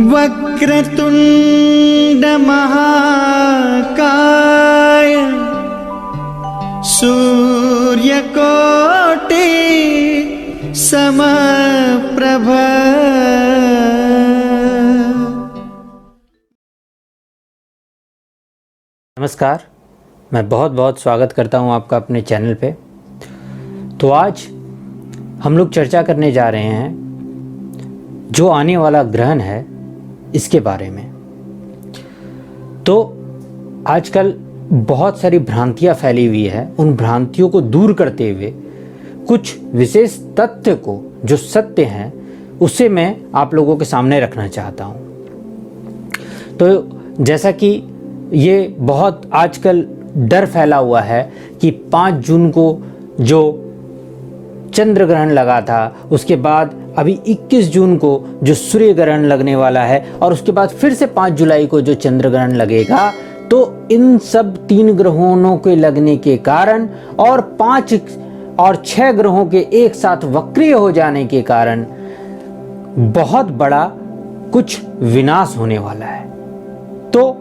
वक्रतुंड महाकाय सूर्यकोटि समप्रभ। नमस्कार, मैं बहुत बहुत स्वागत करता हूं आपका अपने चैनल पे। तो आज हम लोग चर्चा करने जा रहे हैं जो आने वाला ग्रहण है इसके बारे में। तो आजकल बहुत सारी भ्रांतियां फैली हुई है, उन भ्रांतियों को दूर करते हुए कुछ विशेष तथ्य को जो सत्य हैं उसे मैं आप लोगों के सामने रखना चाहता हूं। तो जैसा कि ये बहुत आजकल डर फैला हुआ है कि 5 जून को जो चंद्र ग्रहण लगा था, उसके बाद अभी 21 जून को जो सूर्य ग्रहण लगने वाला है और उसके बाद फिर से 5 जुलाई को जो चंद्र ग्रहण लगेगा, तो इन सब 3 ग्रहों के लगने के कारण और 5 और 6 ग्रहों के एक साथ वक्रीय हो जाने के कारण बहुत बड़ा कुछ विनाश होने वाला है। तो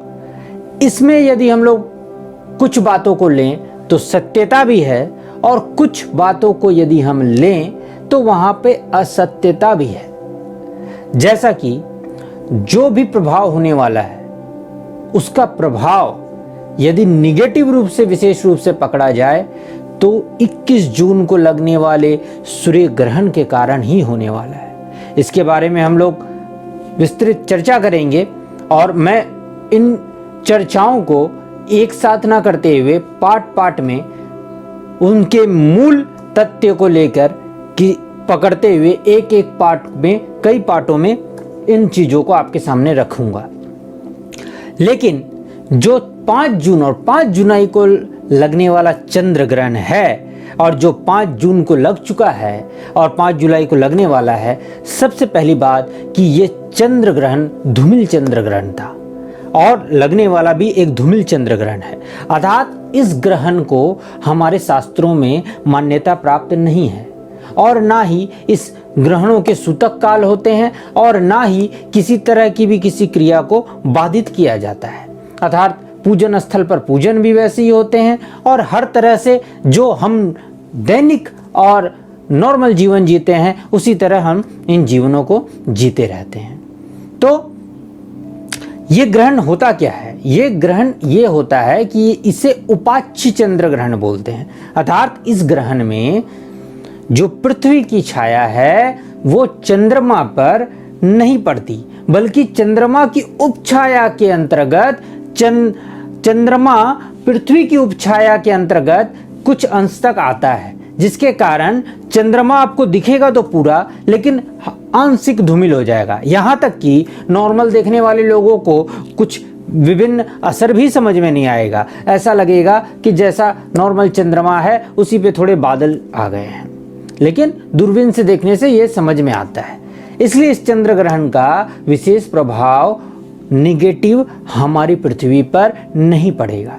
इसमें यदि हम लोग कुछ बातों को लें तो सत्यता भी है और कुछ बातों को यदि हम लें तो वहां पे असत्यता भी है। जैसा कि जो भी प्रभाव होने वाला है उसका प्रभाव यदि निगेटिव रूप से विशेष रूप से पकड़ा जाए तो 21 जून को लगने वाले सूर्य ग्रहण के कारण ही होने वाला है। इसके बारे में हम लोग विस्तृत चर्चा करेंगे और मैं इन चर्चाओं को एक साथ ना करते हुए पार्ट पार्ट में उनके मूल तथ्य को लेकर कि पकड़ते हुए एक एक पार्ट में, कई पार्टों में इन चीजों को आपके सामने रखूंगा। लेकिन जो 5 जून और 5 जुलाई को लगने वाला चंद्र ग्रहण है और जो 5 जून को लग चुका है और 5 जुलाई को लगने वाला है, सबसे पहली बात कि ये चंद्र ग्रहण धूमिल चंद्र ग्रहण था और लगने वाला भी एक धूमिल चंद्र ग्रहण है। अर्थात इस ग्रहण को हमारे शास्त्रों में मान्यता प्राप्त नहीं है और ना ही इस ग्रहणों के सूतक काल होते हैं और ना ही किसी तरह की भी किसी क्रिया को बाधित किया जाता है। अर्थात पूजन स्थल पर पूजन भी वैसे ही होते हैं और हर तरह से जो हम दैनिक और नॉर्मल जीवन जीते हैं उसी तरह हम इन जीवनों को जीते रहते हैं। तो ये ग्रहण होता क्या है? ये ग्रहण ये होता है कि इसे उपाच्य चंद्र ग्रहण बोलते हैं। अर्थात इस ग्रहण में जो पृथ्वी की छाया है वो चंद्रमा पर नहीं पड़ती, बल्कि चंद्रमा की उपछाया के अंतर्गत चंद्रमा पृथ्वी की उपछाया के अंतर्गत कुछ अंश तक आता है, जिसके कारण चंद्रमा आपको दिखेगा तो पूरा, लेकिन आंशिक धूमिल हो जाएगा। यहां तक कि नॉर्मल देखने वाले लोगों को कुछ विभिन्न असर भी समझ में नहीं आएगा। ऐसा लगेगा कि जैसा नॉर्मल चंद्रमा है उसी पे थोड़े बादल आ गए हैं, लेकिन दूरबीन से देखने से यह समझ में आता है। इसलिए इस चंद्र ग्रहण का विशेष प्रभाव निगेटिव हमारी पृथ्वी पर नहीं पड़ेगा।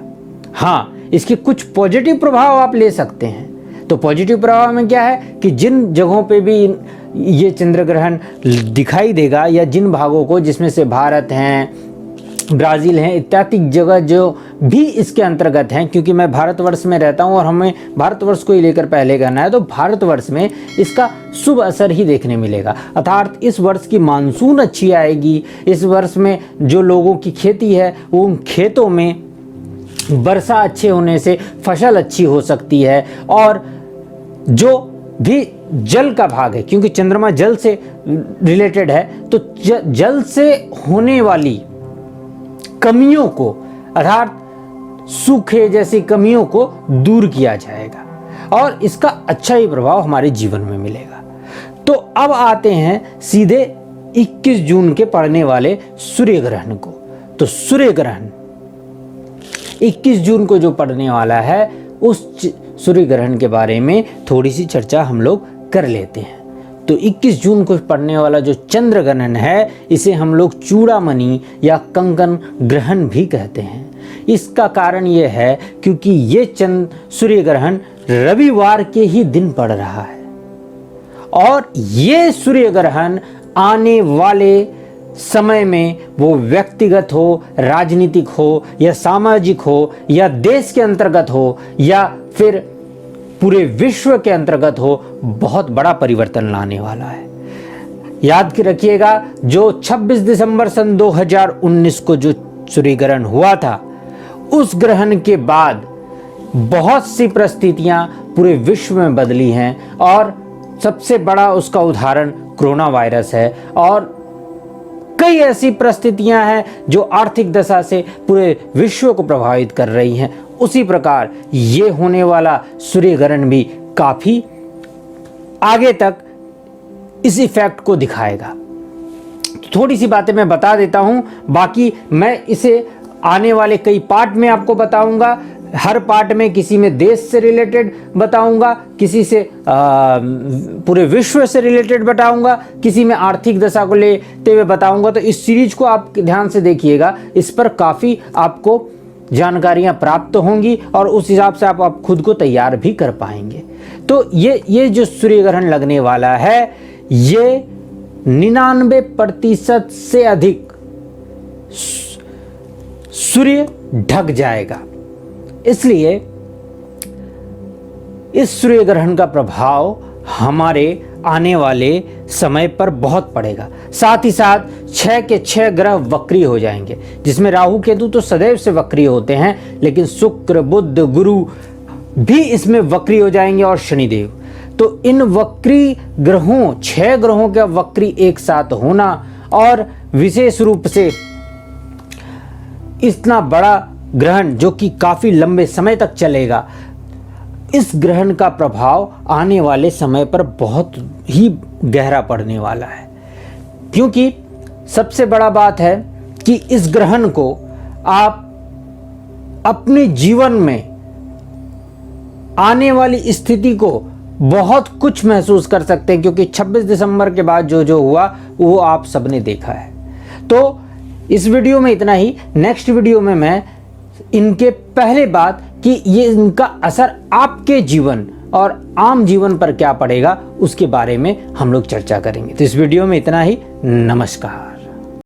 हाँ, इसके कुछ पॉजिटिव प्रभाव आप ले सकते हैं। तो पॉजिटिव प्रभाव में क्या है कि जिन जगहों पे भी ये चंद्र ग्रहण दिखाई देगा या जिन भागों को, जिसमें से भारत हैं, ब्राज़ील हैं, इत्यादि जगह जो भी इसके अंतर्गत हैं, क्योंकि मैं भारतवर्ष में रहता हूं और हमें भारतवर्ष को ही लेकर पहले करना है, तो भारतवर्ष में इसका शुभ असर ही देखने मिलेगा। अर्थात इस वर्ष की मानसून अच्छी आएगी। इस वर्ष में जो लोगों की खेती है उन खेतों में वर्षा अच्छे होने से फसल अच्छी हो सकती है और जो भी जल का भाग है, क्योंकि चंद्रमा जल से रिलेटेड है, तो जल से होने वाली कमियों को, अर्थात सूखे जैसी कमियों को दूर किया जाएगा और इसका अच्छा ही प्रभाव हमारे जीवन में मिलेगा। तो अब आते हैं सीधे 21 जून के पड़ने वाले सूर्य ग्रहण को। तो सूर्य ग्रहण 21 जून को जो पड़ने वाला है, उस सूर्य ग्रहण के बारे में थोड़ी सी चर्चा हम लोग कर लेते हैं। तो 21 जून को पड़ने वाला जो चंद्र ग्रहण है, इसे हम लोग चूड़ामणि या कंकन ग्रहण भी कहते हैं। इसका कारण यह है क्योंकि ये सूर्य ग्रहण रविवार के ही दिन पड़ रहा है और ये सूर्य ग्रहण आने वाले समय में, वो व्यक्तिगत हो, राजनीतिक हो या सामाजिक हो या देश के अंतर्गत हो या फिर पूरे विश्व के अंतर्गत हो, बहुत बड़ा परिवर्तन लाने वाला है। याद रखिएगा, जो 26 दिसंबर सन 2019 को जो सूर्य ग्रहण हुआ था, उस ग्रहण के बाद बहुत सी परिस्थितियां पूरे विश्व में बदली हैं और सबसे बड़ा उसका उदाहरण कोरोना वायरस है। और कई ऐसी परिस्थितियां हैं जो आर्थिक दशा से पूरे विश्व को प्रभावित कर रही हैं। उसी प्रकार ये होने वाला सूर्य ग्रहण भी काफी आगे तक इस इफेक्ट को दिखाएगा। थोड़ी सी बातें मैं बता देता हूं, बाकी मैं इसे आने वाले कई पार्ट में आपको बताऊंगा। हर पार्ट में किसी में देश से रिलेटेड बताऊंगा, किसी से पूरे विश्व से रिलेटेड बताऊंगा, किसी में आर्थिक दशा को लेते हुए बताऊंगा। तो इस सीरीज को आप ध्यान से देखिएगा, इस पर काफ़ी आपको जानकारियां प्राप्त होंगी और उस हिसाब से आप खुद को तैयार भी कर पाएंगे। तो ये जो सूर्य ग्रहण लगने वाला है, ये 99% से अधिक सूर्य ढक जाएगा। इसलिए इस सूर्य ग्रहण का प्रभाव हमारे आने वाले समय पर बहुत पड़ेगा। साथ ही साथ 6 के 6 ग्रह वक्री हो जाएंगे, जिसमें राहु केतु तो सदैव से वक्री होते हैं, लेकिन शुक्र, बुध, गुरु भी इसमें वक्री हो जाएंगे और शनिदेव। तो इन वक्री ग्रहों, 6 ग्रहों का वक्री एक साथ होना और विशेष रूप से इतना बड़ा ग्रहण जो कि काफी लंबे समय तक चलेगा, इस ग्रहण का प्रभाव आने वाले समय पर बहुत ही गहरा पड़ने वाला है। क्योंकि सबसे बड़ा बात है कि इस ग्रहण को आप अपने जीवन में आने वाली स्थिति को बहुत कुछ महसूस कर सकते हैं, क्योंकि 26 दिसंबर के बाद जो हुआ वो आप सबने देखा है। तो इस वीडियो में इतना ही। नेक्स्ट वीडियो में मैं इनके पहले बात कि ये इनका असर आपके जीवन और आम जीवन पर क्या पड़ेगा, उसके बारे में हम लोग चर्चा करेंगे। तो इस वीडियो में इतना ही। नमस्कार।